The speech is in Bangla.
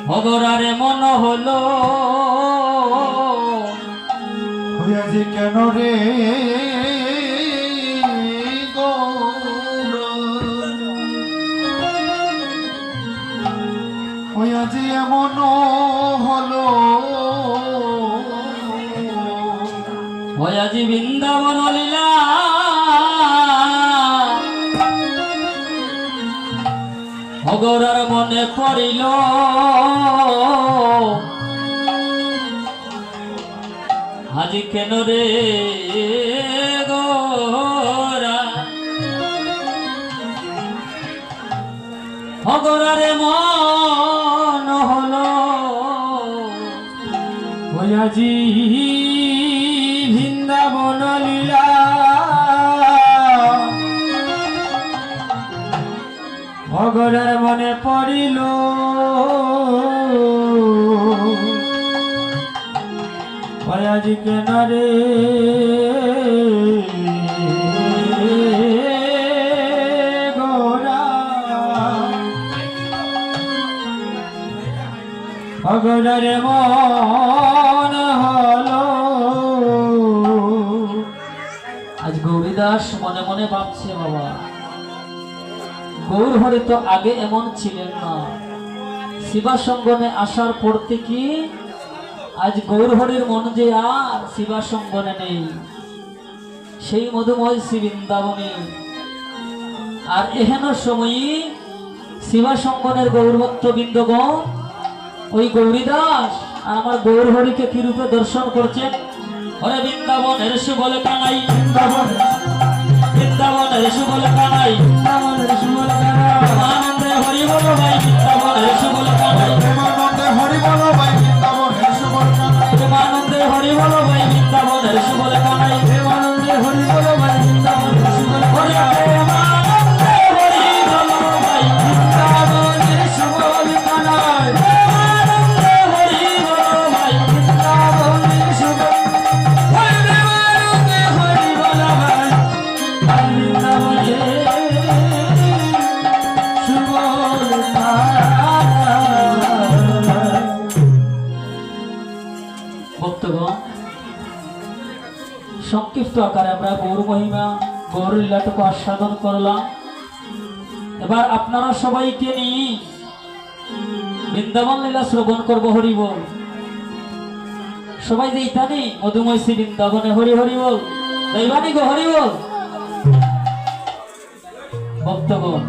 ভগরারে মন হলো হইয়াছি কেন রে হইয়াছি এমন হলো হইয়াছি বৃন্দাবন লীলা ভগরার মনে পড়িল আজি কেন রে গোরা ভগরারে মন হলো হইয়াছি বৃন্দাবন লীলা ভগরার মনে পড়িল হইয়াছি কেন রে গোরা ভগরার মন হলো। আজ গৌরীদাস মনে মনে ভাবছে বাবা গৌর হরে তো আগে এমন ছিলেন না, শিবা সঙ্গনে আসার পর থেকে আজ গৌর হরির মন যে আর শিবা সঙ্গনে নেই, সেই মধুময় শ্রী বৃন্দাবনে আর এহেন সময়ই শিবা সঙ্গনের গৌরভক্ত বৃন্দগণ ওই গৌরীদাস আর আমার গৌর হরিকে কি রূপে দর্শন করছেন। হরে বৃন্দাবনের সুবল কানাই, বৃন্দাবনের সুবল কানাই, আনন্দে হরি বল ভাই বৃন্দাবনের সুবল কানাই, প্রেমানন্দে হরি বল ভাই বৃন্দাবনের সুবল কানাই, আনন্দে হরি বল ভাই বৃন্দাবনের সুবল কানাই, প্রেমানন্দে হরি বল ভাই বৃন্দাবনের সুবল হরে কানাই, প্রেমানন্দে হরি বল ভাই বৃন্দাবনের সুবল কানাই, আনন্দে হরি বল ভাই বৃন্দাবনের সুবল হরে প্রেমানন্দে হরি বল ভাই বৃন্দাবনের সুবল কানাই। ভক্তগণ সংক্ষিপ্ত আকারে আমরা গৌর মহিমা গৌর লীলাটুকু আস্বাদন করলাম। এবার আপনারা সবাইকে নিয়ে বৃন্দাবন লীলা শ্রবণ করবো। হরি বল সবাই যে ইতানি মধুময় শ্রী বৃন্দাবনে হরি হরি বল দৈবানী গো হরি বল। ভক্তগণ